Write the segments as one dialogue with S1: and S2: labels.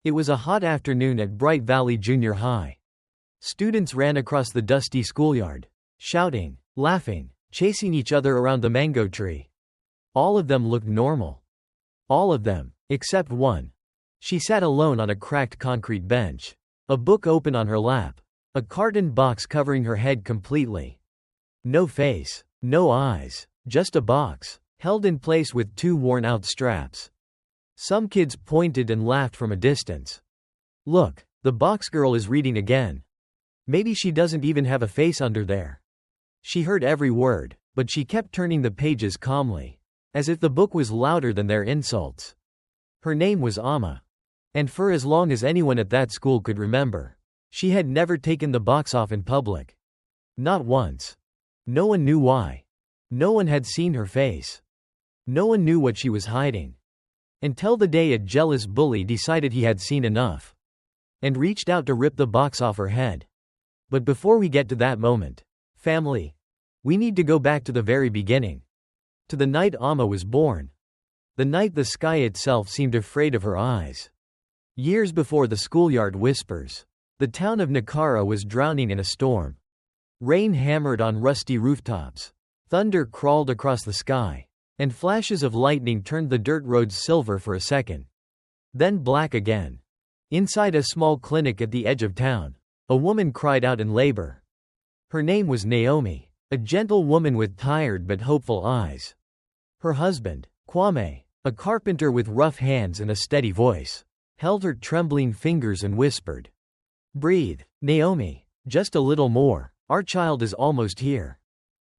S1: It was a hot afternoon at Bright Valley Junior High. Students ran across the dusty schoolyard, shouting, laughing, chasing each other around the mango tree. All of them looked normal. All of them, except one. She sat alone on a cracked concrete bench, a book open on her lap, a carton box covering her head completely. No face, no eyes, just a box, held in place with two worn-out straps. Some kids pointed and laughed from a distance. Look, the box girl is reading again. Maybe she doesn't even have a face under there. She heard every word, but she kept turning the pages calmly, as if the book was louder than their insults. Her name was Amma. And for as long as anyone at that school could remember, she had never taken the box off in public. Not once. No one knew why. No one had seen her face. No one knew what she was hiding. Until the day a jealous bully decided he had seen enough, and reached out to rip the box off her head. But before we get to that moment, family, we need to go back to the very beginning. To the night Amma was born. The night the sky itself seemed afraid of her eyes. Years before the schoolyard whispers, the town of Nakara was drowning in a storm. Rain hammered on rusty rooftops. Thunder crawled across the sky, and flashes of lightning turned the dirt roads silver for a second. Then black again. Inside a small clinic at the edge of town, a woman cried out in labor. Her name was Naomi, a gentle woman with tired but hopeful eyes. Her husband, Kwame, a carpenter with rough hands and a steady voice, held her trembling fingers and whispered, "Breathe, Naomi, just a little more, our child is almost here."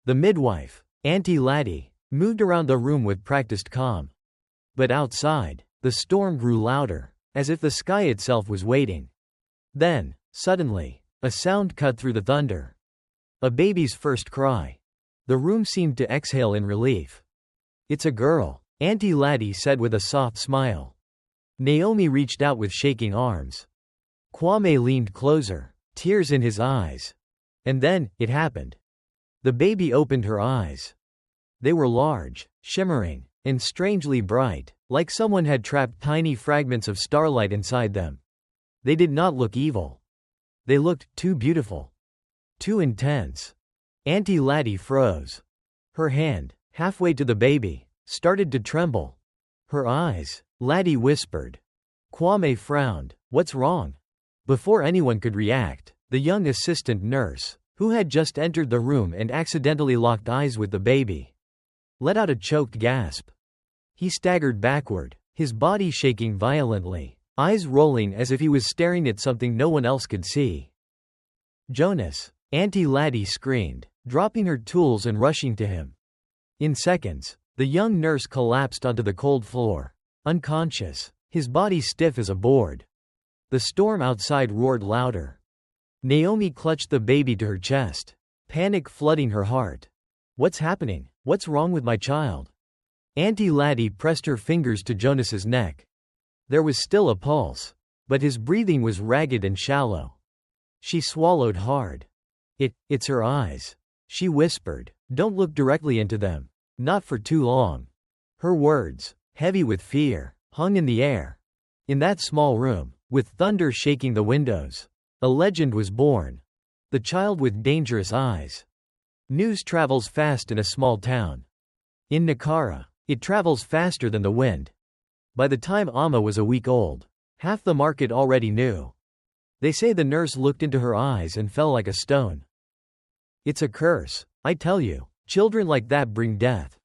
S1: The midwife, Auntie Laddie, moved around the room with practiced calm. But outside, the storm grew louder, as if the sky itself was waiting. Then, suddenly, a sound cut through the thunder. A baby's first cry. The room seemed to exhale in relief. "It's a girl," Auntie Laddie said with a soft smile. Naomi reached out with shaking arms. Kwame leaned closer, tears in his eyes. And then, it happened. The baby opened her eyes. They were large, shimmering, and strangely bright, like someone had trapped tiny fragments of starlight inside them. They did not look evil. They looked too beautiful. Too intense. Auntie Laddie froze. Her hand, halfway to the baby, started to tremble. Her eyes, Laddie whispered. Kwame frowned. "What's wrong?" Before anyone could react, the young assistant nurse, who had just entered the room and accidentally locked eyes with the baby, let out a choked gasp. He staggered backward, his body shaking violently, eyes rolling as if he was staring at something no one else could see. "Jonas!" Auntie Laddie screamed, dropping her tools and rushing to him. In seconds, the young nurse collapsed onto the cold floor, unconscious, his body stiff as a board. The storm outside roared louder. Naomi clutched the baby to her chest, panic flooding her heart. "What's happening? What's wrong with my child?" Auntie Laddie pressed her fingers to Jonas's neck. There was still a pulse, but his breathing was ragged and shallow. She swallowed hard. It's her eyes," she whispered. "Don't look directly into them. Not for too long." Her words, heavy with fear, hung in the air. In that small room, with thunder shaking the windows, a legend was born. The child with dangerous eyes. News travels fast in a small town. In Nakara, it travels faster than the wind. By the time Amma was a week old, half the market already knew. They say the nurse looked into her eyes and fell like a stone. "It's a curse, I tell you. Children like that bring death."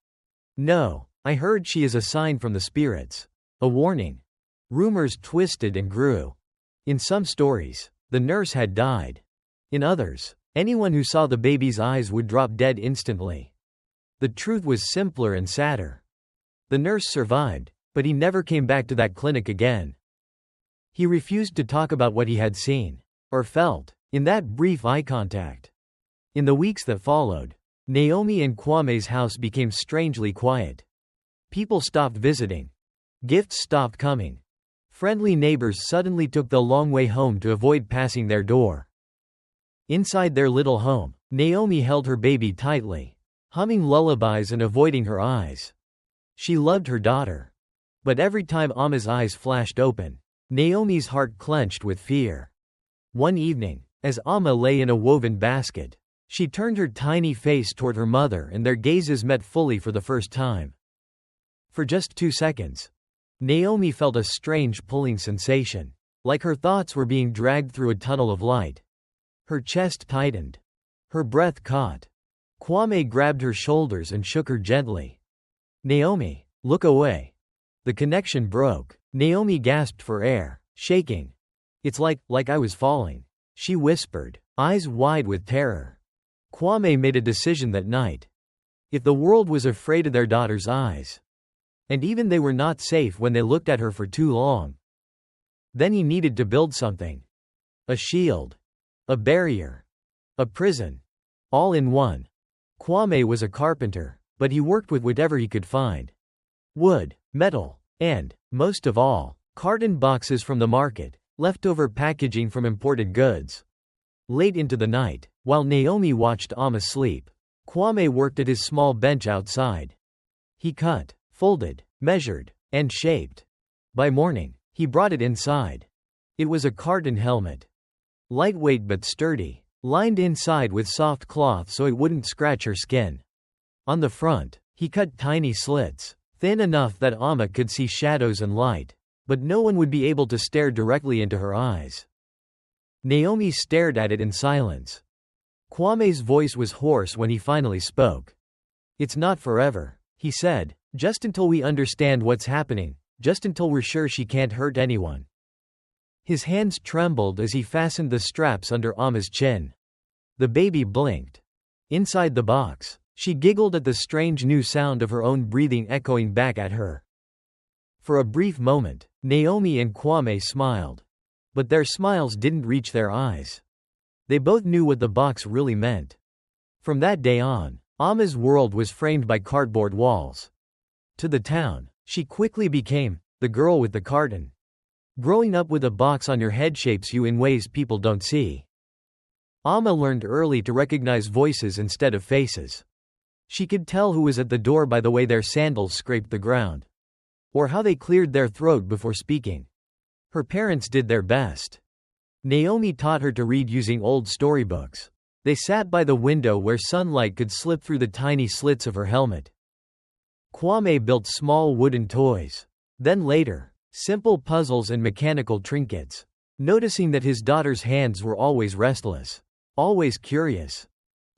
S1: "No, I heard she is a sign from the spirits. A warning." Rumors twisted and grew. In some stories, the nurse had died. In others, anyone who saw the baby's eyes would drop dead instantly. The truth was simpler and sadder. The nurse survived, but he never came back to that clinic again. He refused to talk about what he had seen, or felt, in that brief eye contact. In the weeks that followed, Naomi and Kwame's house became strangely quiet. People stopped visiting. Gifts stopped coming. Friendly neighbors suddenly took the long way home to avoid passing their door. Inside their little home, Naomi held her baby tightly, humming lullabies and avoiding her eyes. She loved her daughter. But every time Amma's eyes flashed open, Naomi's heart clenched with fear. One evening, as Amma lay in a woven basket, she turned her tiny face toward her mother and their gazes met fully for the first time. For just 2 seconds, Naomi felt a strange pulling sensation, like her thoughts were being dragged through a tunnel of light. Her chest tightened. Her breath caught. Kwame grabbed her shoulders and shook her gently. "Naomi, look away." The connection broke. Naomi gasped for air, shaking. "It's like I was falling," she whispered, eyes wide with terror. Kwame made a decision that night. If the world was afraid of their daughter's eyes, and even they were not safe when they looked at her for too long, then he needed to build something. A shield. A barrier. A prison. All in one. Kwame was a carpenter, but he worked with whatever he could find. Wood, metal, and, most of all, carton boxes from the market, leftover packaging from imported goods. Late into the night, while Naomi watched Amma sleep, Kwame worked at his small bench outside. He cut, folded, measured, and shaped. By morning, he brought it inside. It was a carton helmet. Lightweight but sturdy, lined inside with soft cloth so it wouldn't scratch her skin. On the front, he cut tiny slits, thin enough that Amma could see shadows and light, but no one would be able to stare directly into her eyes. Naomi stared at it in silence. Kwame's voice was hoarse when he finally spoke. "It's not forever," he said, "just until we understand what's happening, just until we're sure she can't hurt anyone." His hands trembled as he fastened the straps under Amma's chin. The baby blinked. Inside the box, she giggled at the strange new sound of her own breathing echoing back at her. For a brief moment, Naomi and Kwame smiled. But their smiles didn't reach their eyes. They both knew what the box really meant. From that day on, Amma's world was framed by cardboard walls. To the town, she quickly became the girl with the carton. Growing up with a box on your head shapes you in ways people don't see. Amma learned early to recognize voices instead of faces. She could tell who was at the door by the way their sandals scraped the ground, or how they cleared their throat before speaking. Her parents did their best. Naomi taught her to read using old storybooks. They sat by the window where sunlight could slip through the tiny slits of her helmet. Kwame built small wooden toys. Then later, simple puzzles and mechanical trinkets. Noticing that his daughter's hands were always restless, always curious.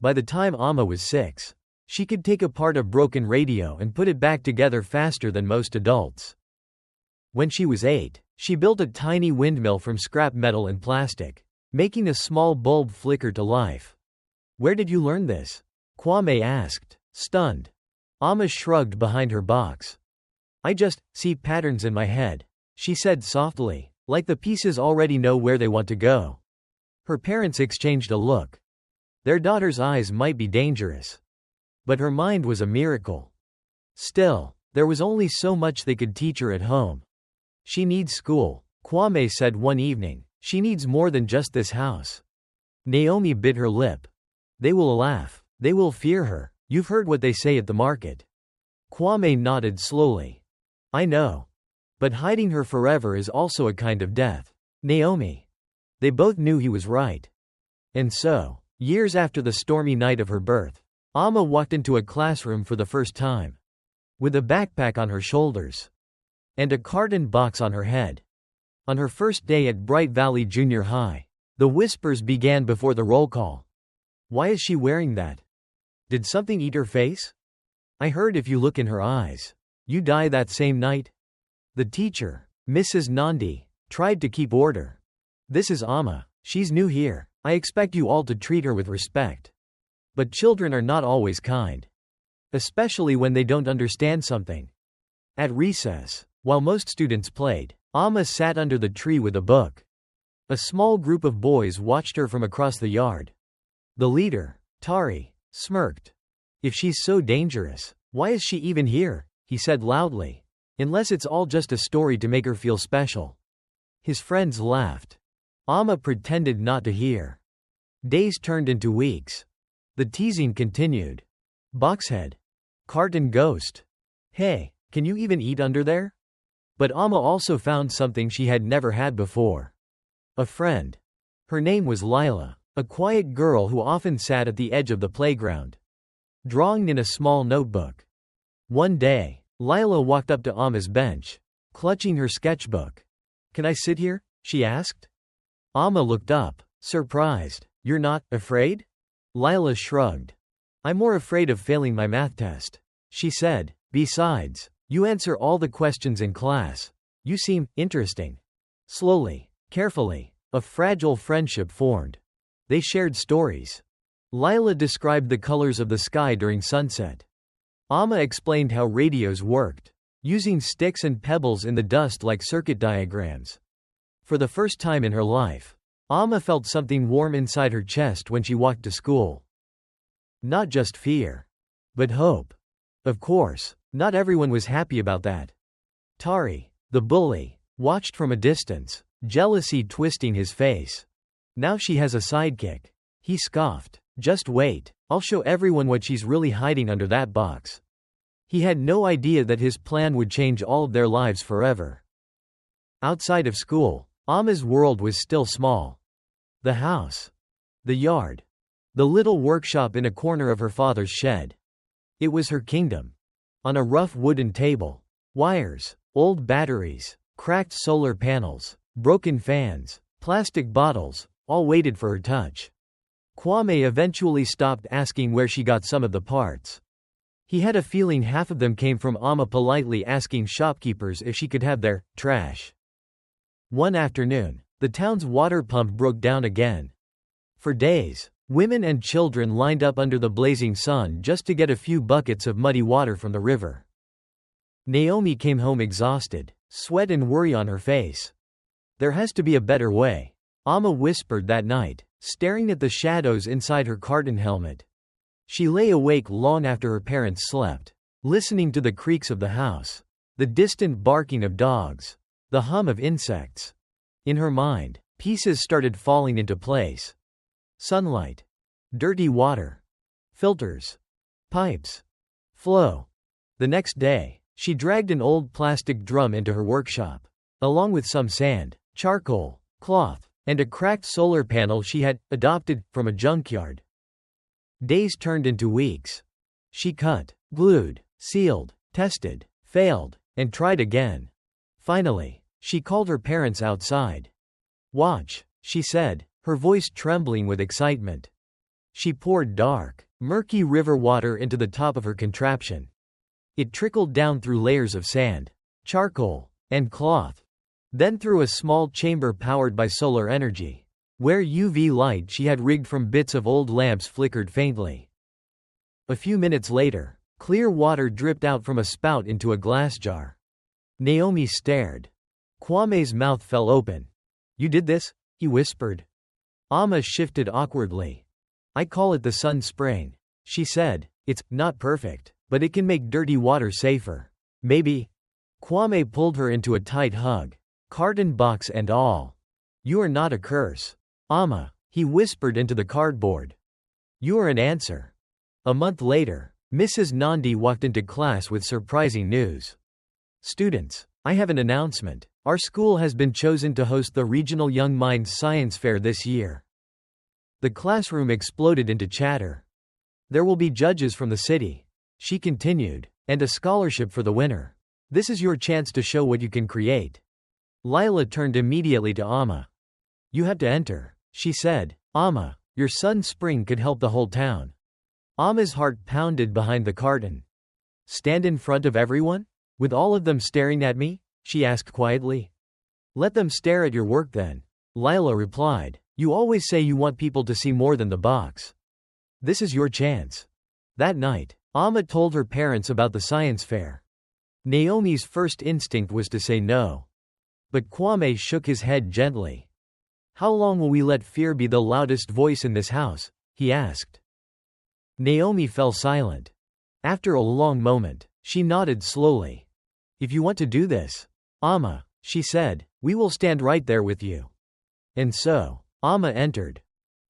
S1: By the time Amma was 6, she could take apart a broken radio and put it back together faster than most adults. When she was 8, she built a tiny windmill from scrap metal and plastic, making a small bulb flicker to life. "Where did you learn this?" Kwame asked, stunned. Amma shrugged behind her box. "I just see patterns in my head," she said softly, like the pieces already know where they want to go. Her parents exchanged a look. Their daughter's eyes might be dangerous, but her mind was a miracle. Still, there was only so much they could teach her at home. "She needs school," Kwame said one evening. "She needs more than just this house." Naomi bit her lip. "They will laugh. They will fear her. You've heard what they say at the market." Kwame nodded slowly. "I know. But hiding her forever is also a kind of death." Naomi. They both knew he was right. And so, years after the stormy night of her birth, Amma walked into a classroom for the first time. With a backpack on her shoulders. And a carton box on her head. On her first day at Bright Valley Junior High, the whispers began before the roll call. "Why is she wearing that? Did something eat her face? I heard if you look in her eyes, you die that same night." The teacher, Mrs. Nandi, tried to keep order. "This is Amma. She's new here. I expect you all to treat her with respect." But children are not always kind. Especially when they don't understand something. At recess, while most students played, Amma sat under the tree with a book. A small group of boys watched her from across the yard. The leader, Tari, smirked. "If she's so dangerous, why is she even here?" he said loudly. "Unless it's all just a story to make her feel special." His friends laughed. Amma pretended not to hear. Days turned into weeks. The teasing continued. "Boxhead. Carton ghost. Hey, can you even eat under there?" But Amma also found something she had never had before. A friend. Her name was Lila, a quiet girl who often sat at the edge of the playground, drawing in a small notebook. One day, Lila walked up to Amma's bench, clutching her sketchbook. "Can I sit here?" she asked. Amma looked up, surprised. "You're not afraid?" Lila shrugged. "I'm more afraid of failing my math test," she said. "Besides, you answer all the questions in class. You seem interesting." Slowly, carefully, a fragile friendship formed. They shared stories. Lila described the colors of the sky during sunset. Amma explained how radios worked, using sticks and pebbles in the dust like circuit diagrams. For the first time in her life, Amma felt something warm inside her chest when she walked to school. Not just fear, but hope. Of course, not everyone was happy about that. Tari, the bully, watched from a distance, jealousy twisting his face. "Now she has a sidekick," he scoffed. "Just wait, I'll show everyone what she's really hiding under that box." He had no idea that his plan would change all of their lives forever. Outside of school, Amma's world was still small. The house, the yard, the little workshop in a corner of her father's shed. It was her kingdom. On a rough wooden table, wires, old batteries, cracked solar panels, broken fans, plastic bottles, all waited for her touch. Kwame eventually stopped asking where she got some of the parts. He had a feeling half of them came from Amma politely asking shopkeepers if she could have their trash. One afternoon, the town's water pump broke down again. For days, women and children lined up under the blazing sun just to get a few buckets of muddy water from the river. Naomi came home exhausted, sweat and worry on her face. "There has to be a better way," Amma whispered that night, staring at the shadows inside her carton helmet. She lay awake long after her parents slept, listening to the creaks of the house, the distant barking of dogs, the hum of insects. In her mind, pieces started falling into place. Sunlight, dirty water, filters, pipes, flow. The next day, she dragged an old plastic drum into her workshop, along with some sand, charcoal, cloth, and a cracked solar panel she had adopted from a junkyard. Days turned into weeks. She cut, glued, sealed, tested, failed, and tried again. Finally, she called her parents outside. "Watch," she said, her voice trembling with excitement. She poured dark, murky river water into the top of her contraption. It trickled down through layers of sand, charcoal, and cloth, then through a small chamber powered by solar energy, where UV light she had rigged from bits of old lamps flickered faintly. A few minutes later, clear water dripped out from a spout into a glass jar. Naomi stared. Kwame's mouth fell open. "You did this?" he whispered. Amma shifted awkwardly. "I call it the sun spring," she said. "It's not perfect, but it can make dirty water safer. Maybe." Kwame pulled her into a tight hug, carton box and all. "You are not a curse, Amma," he whispered into the cardboard. "You are an answer." A month later, Mrs. Nandi walked into class with surprising news. "Students, I have an announcement. Our school has been chosen to host the Regional Young Minds Science Fair this year." The classroom exploded into chatter. "There will be judges from the city," she continued, "and a scholarship for the winner. This is your chance to show what you can create." Lila turned immediately to Amma. "You have to enter," she said. "Amma, your sun spring could help the whole town." Amma's heart pounded behind the carton. "Stand in front of everyone? With all of them staring at me?" she asked quietly. "Let them stare at your work then," Lila replied. "You always say you want people to see more than the box. This is your chance." That night, Amma told her parents about the science fair. Naomi's first instinct was to say no. But Kwame shook his head gently. "How long will we let fear be the loudest voice in this house?" he asked. Naomi fell silent. After a long moment, she nodded slowly. "If you want to do this, Amma," she said, "we will stand right there with you." And so, Amma entered.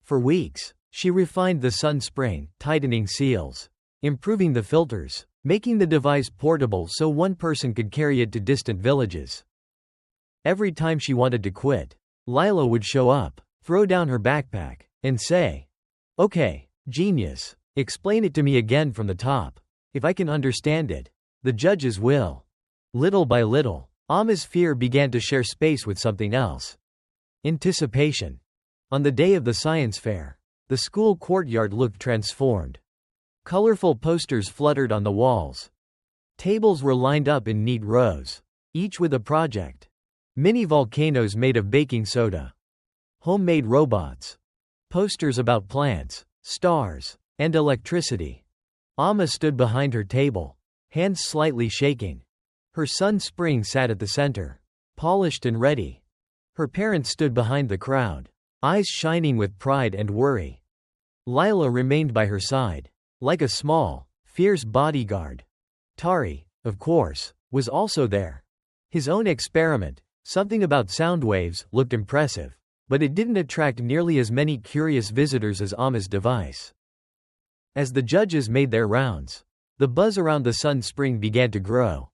S1: For weeks, she refined the sun spring, tightening seals, improving the filters, making the device portable so one person could carry it to distant villages. Every time she wanted to quit, Lila would show up, throw down her backpack, and say, "Okay, genius, explain it to me again from the top. If I can understand it, the judges will." Little by little, Amma's fear began to share space with something else. Anticipation. On the day of the science fair, the school courtyard looked transformed. Colorful posters fluttered on the walls. Tables were lined up in neat rows, each with a project. Mini volcanoes made of baking soda. Homemade robots. Posters about plants, stars, and electricity. Amma stood behind her table, hands slightly shaking. Her son Spring sat at the center, polished and ready. Her parents stood behind the crowd, eyes shining with pride and worry. Lila remained by her side, like a small, fierce bodyguard. Tari, of course, was also there. His own experiment, something about sound waves, looked impressive, but it didn't attract nearly as many curious visitors as Amma's device. As the judges made their rounds, the buzz around the Sun Spring began to grow.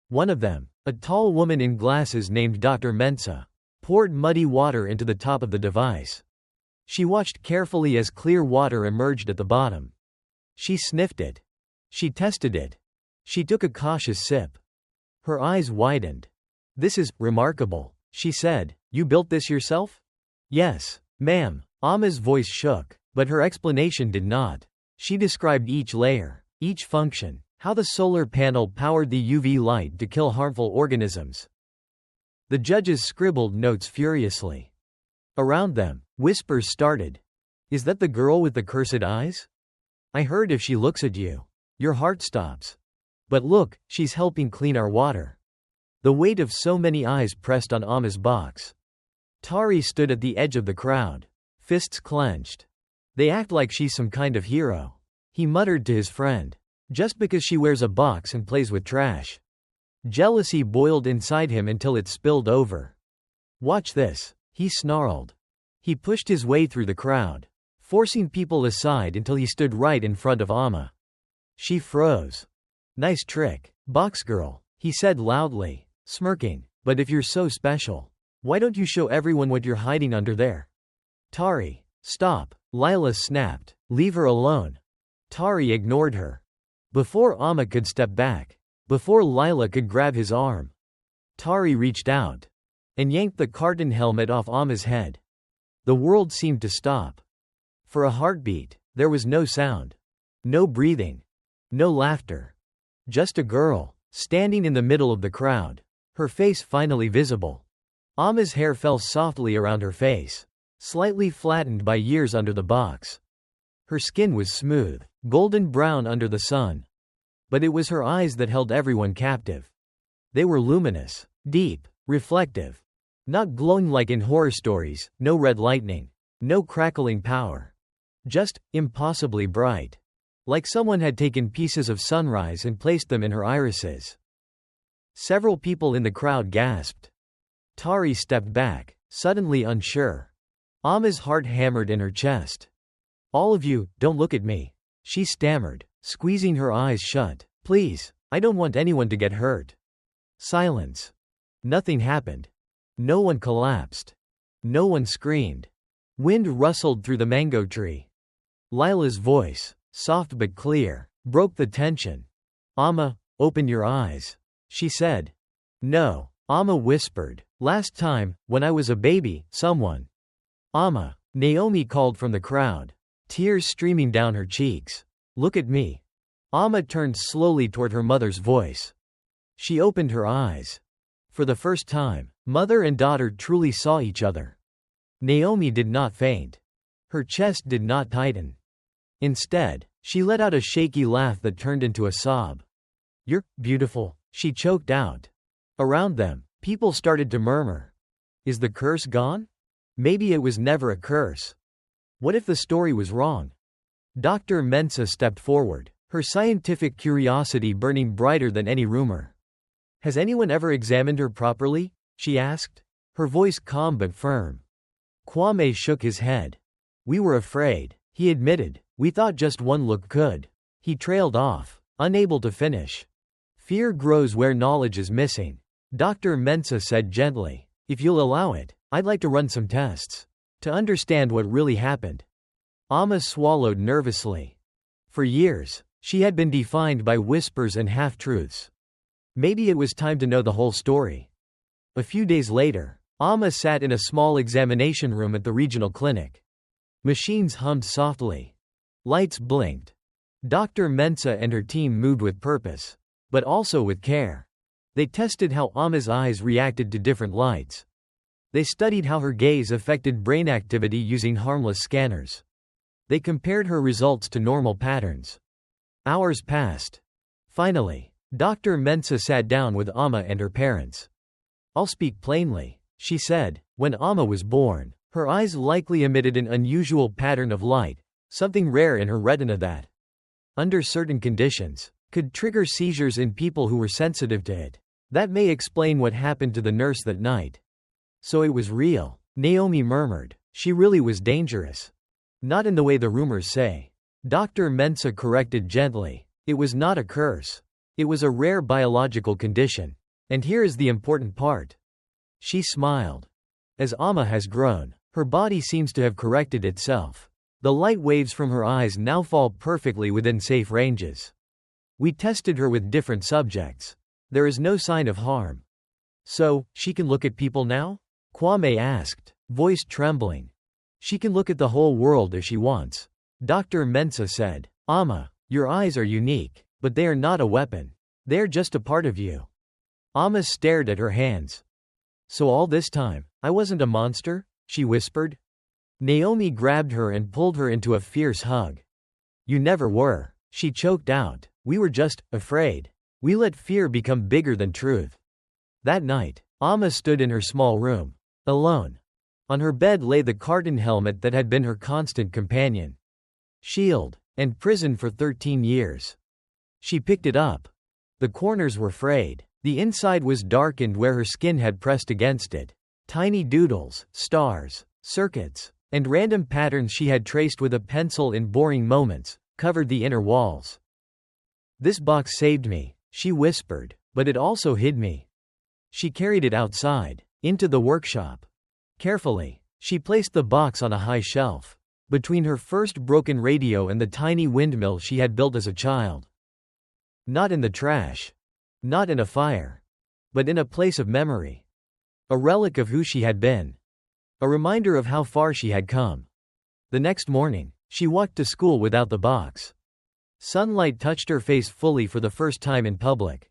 S1: One of them, a tall woman in glasses named Dr. Mensa, poured muddy water into the top of the device. She watched carefully as clear water emerged at the bottom. She sniffed it. She tested it. She took a cautious sip. Her eyes widened. "This is remarkable," she said. "You built this yourself?" "Yes, ma'am." Amma's voice shook, but her explanation did not. She described each layer, each function, how the solar panel powered the UV light to kill harmful organisms. The judges scribbled notes furiously. Around them, whispers started. "Is that the girl with the cursed eyes? I heard if she looks at you, your heart stops. But look, she's helping clean our water." The weight of so many eyes pressed on Amma's box. Tari stood at the edge of the crowd, fists clenched. "They act like she's some kind of hero," he muttered to his friend. "Just because she wears a box and plays with trash." Jealousy boiled inside him until it spilled over. "Watch this," he snarled. He pushed his way through the crowd, forcing people aside until he stood right in front of Amma. She froze. "Nice trick, box girl," he said loudly, smirking. "But if you're so special, why don't you show everyone what you're hiding under there?" "Tari, stop," Lila snapped. "Leave her alone." Tari ignored her. Before Amma could step back, before Lila could grab his arm, Tari reached out and yanked the carton helmet off Amma's head. The world seemed to stop. For a heartbeat, there was no sound, no breathing, no laughter. Just a girl, standing in the middle of the crowd, her face finally visible. Amma's hair fell softly around her face, slightly flattened by years under the box. Her skin was smooth, golden brown under the sun. But it was her eyes that held everyone captive. They were luminous, deep, reflective. Not glowing like in horror stories, no red lightning, no crackling power. Just impossibly bright. Like someone had taken pieces of sunrise and placed them in her irises. Several people in the crowd gasped. Tari stepped back, suddenly unsure. Amma's heart hammered in her chest. "All of you, don't look at me," she stammered, squeezing her eyes shut. "Please, I don't want anyone to get hurt." Silence. Nothing happened. No one collapsed. No one screamed. Wind rustled through the mango tree. Lila's voice, soft but clear, broke the tension. "Amma, open your eyes," she said. "No," Amma whispered. "Last time, when I was a baby, someone." "Amma," Naomi called from the crowd, tears streaming down her cheeks. "Look at me." Amma turned slowly toward her mother's voice. She opened her eyes. For the first time, mother and daughter truly saw each other. Naomi did not faint. Her chest did not tighten. Instead, she let out a shaky laugh that turned into a sob. "You're beautiful," she choked out. Around them, people started to murmur. Is the curse gone? Maybe it was never a curse. What if the story was wrong? Dr. Mensa stepped forward, her scientific curiosity burning brighter than any rumor. "Has anyone ever examined her properly?" she asked, her voice calm but firm. Kwame shook his head. "We were afraid," he admitted. "We thought just one look could." He trailed off, unable to finish. Fear grows where knowledge is missing. Dr. Mensah said gently, "If you'll allow it, I'd like to run some tests to understand what really happened." Amma swallowed nervously. For years, she had been defined by whispers and half-truths. Maybe it was time to know the whole story. A few days later, Amma sat in a small examination room at the regional clinic. Machines hummed softly. Lights blinked. Dr. Mensah and her team moved with purpose, but also with care. They tested how Amma's eyes reacted to different lights. They studied how her gaze affected brain activity using harmless scanners. They compared her results to normal patterns. Hours passed. Finally, Dr. Mensah sat down with Amma and her parents. "I'll speak plainly," she said. "When Amma was born, her eyes likely emitted an unusual pattern of light, something rare in her retina that, under certain conditions, could trigger seizures in people who were sensitive to it. That may explain what happened to the nurse that night." "So it was real," Naomi murmured. "She really was dangerous." "Not in the way the rumors say." Dr. Mensah corrected gently. "It was not a curse. It was a rare biological condition. And here is the important part." She smiled. "As Amma has grown, her body seems to have corrected itself. The light waves from her eyes now fall perfectly within safe ranges. We tested her with different subjects. There is no sign of harm." "So, she can look at people now?" Kwame asked, voice trembling. "She can look at the whole world if she wants," Dr. Mensah said. "Amma, your eyes are unique, but they are not a weapon. They are just a part of you." Amma stared at her hands. "So all this time, I wasn't a monster?" she whispered. Naomi grabbed her and pulled her into a fierce hug. "You never were," she choked out. "We were just afraid. We let fear become bigger than truth." That night, Amma stood in her small room, alone. On her bed lay the carton helmet that had been her constant companion. Shield, and prison for 13 years. She picked it up. The corners were frayed. The inside was darkened where her skin had pressed against it. Tiny doodles, stars, circuits, and random patterns she had traced with a pencil in boring moments covered the inner walls. "This box saved me," she whispered, "but it also hid me." She carried it outside, into the workshop. Carefully, she placed the box on a high shelf, between her first broken radio and the tiny windmill she had built as a child. Not in the trash. Not in a fire. But in a place of memory. A relic of who she had been. A reminder of how far she had come. The next morning, she walked to school without the box. Sunlight touched her face fully for the first time in public.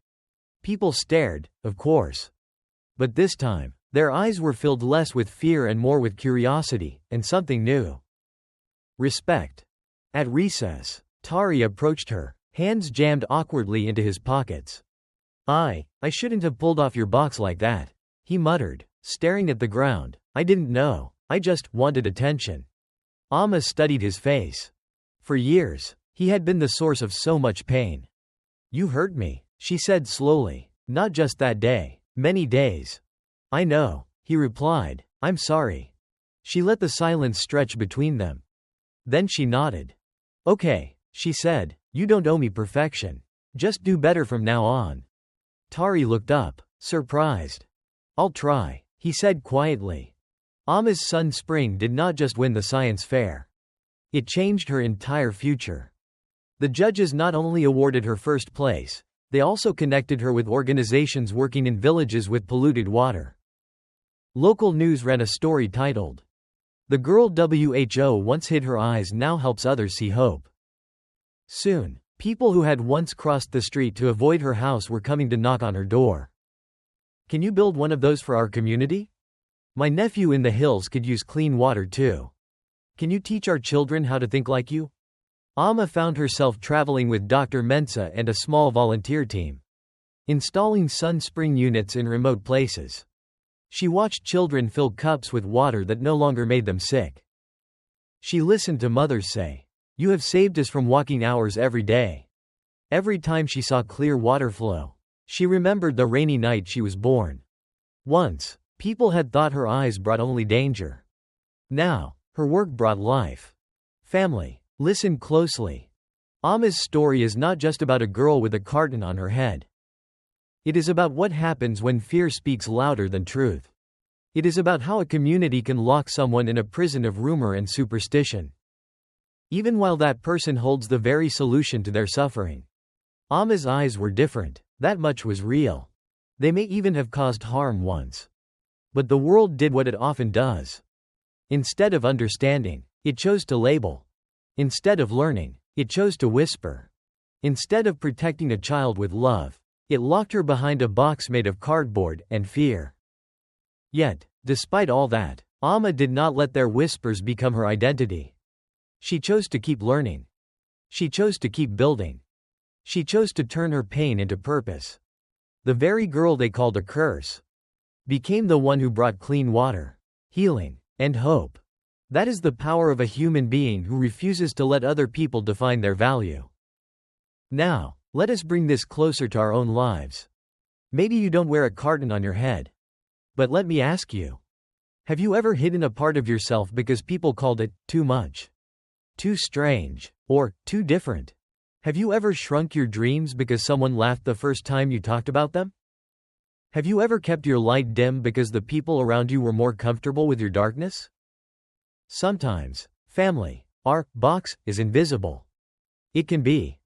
S1: People stared, of course. But this time, their eyes were filled less with fear and more with curiosity, and something new. Respect. At recess, Tari approached her, hands jammed awkwardly into his pockets. I shouldn't have pulled off your box like that," he muttered, staring at the ground. "I didn't know. I just wanted attention." Amma studied his face. For years, he had been the source of so much pain. "You hurt me," she said slowly. "Not just that day. Many days." "I know," he replied. "I'm sorry." She let the silence stretch between them. Then she nodded. "Okay," she said, "you don't owe me perfection. Just do better from now on." Tari looked up, surprised. "I'll try," he said quietly. Amma's Sun Spring did not just win the science fair. It changed her entire future. The judges not only awarded her first place, they also connected her with organizations working in villages with polluted water. Local news ran a story titled, "The girl WHO once hid her eyes now helps others see hope." Soon, people who had once crossed the street to avoid her house were coming to knock on her door. "Can you build one of those for our community? My nephew in the hills could use clean water too. Can you teach our children how to think like you?" Amma found herself traveling with Dr. Mensah and a small volunteer team, installing Sun Spring units in remote places. She watched children fill cups with water that no longer made them sick. She listened to mothers say, "You have saved us from walking hours every day." Every time she saw clear water flow, she remembered the rainy night she was born. Once, people had thought her eyes brought only danger. Now, her work brought life. Family, listen closely. Amma's story is not just about a girl with a carton on her head. It is about what happens when fear speaks louder than truth. It is about how a community can lock someone in a prison of rumor and superstition, even while that person holds the very solution to their suffering. Amma's eyes were different. That much was real. They may even have caused harm once. But the world did what it often does. Instead of understanding, it chose to label. Instead of learning, it chose to whisper. Instead of protecting a child with love, it locked her behind a box made of cardboard and fear. Yet, despite all that, Amma did not let their whispers become her identity. She chose to keep learning. She chose to keep building. She chose to turn her pain into purpose. The very girl they called a curse became the one who brought clean water, healing, and hope. That is the power of a human being who refuses to let other people define their value. Now, let us bring this closer to our own lives. Maybe you don't wear a carton on your head. But let me ask you, have you ever hidden a part of yourself because people called it too much, too strange, or too different? Have you ever shrunk your dreams because someone laughed the first time you talked about them? Have you ever kept your light dim because the people around you were more comfortable with your darkness? Sometimes, family, our box, is invisible. It can be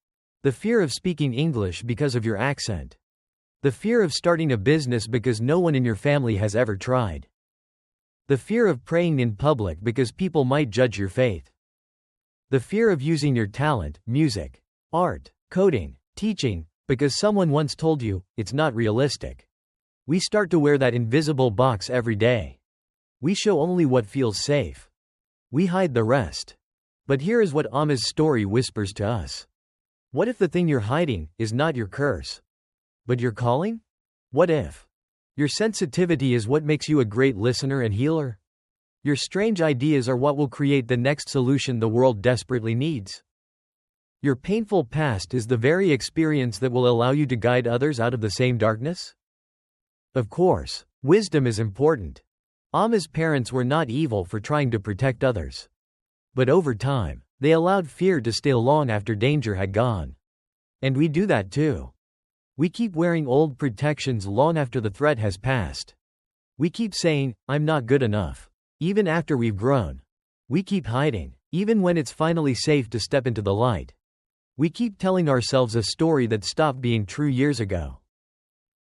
S1: the fear of speaking English because of your accent. The fear of starting a business because no one in your family has ever tried. The fear of praying in public because people might judge your faith. The fear of using your talent, music, art, coding, teaching, because someone once told you, it's not realistic. We start to wear that invisible box every day. We show only what feels safe. We hide the rest. But here is what Amma's story whispers to us. What if the thing you're hiding is not your curse, but your calling? What if your sensitivity is what makes you a great listener and healer? Your strange ideas are what will create the next solution the world desperately needs. Your painful past is the very experience that will allow you to guide others out of the same darkness? Of course, wisdom is important. Amma's parents were not evil for trying to protect others. But over time, they allowed fear to stay long after danger had gone. And we do that too. We keep wearing old protections long after the threat has passed. We keep saying, I'm not good enough, even after we've grown. We keep hiding, even when it's finally safe to step into the light. We keep telling ourselves a story that stopped being true years ago.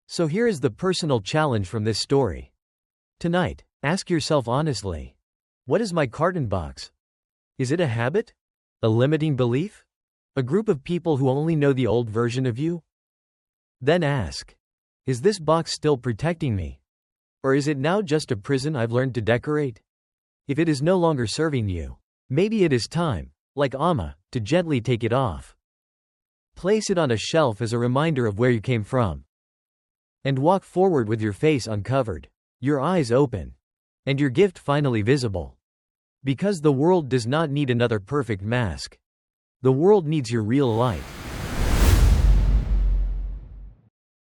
S1: So here is the personal challenge from this story. Tonight, ask yourself honestly, what is my carton box? Is it a habit? A limiting belief? A group of people who only know the old version of you? Then ask, is this box still protecting me? Or is it now just a prison I've learned to decorate? If it is no longer serving you, maybe it is time, like Amma, to gently take it off. Place it on a shelf as a reminder of where you came from. And walk forward with your face uncovered, your eyes open, and your gift finally visible. Because the world does not need another perfect mask. The world needs your real light.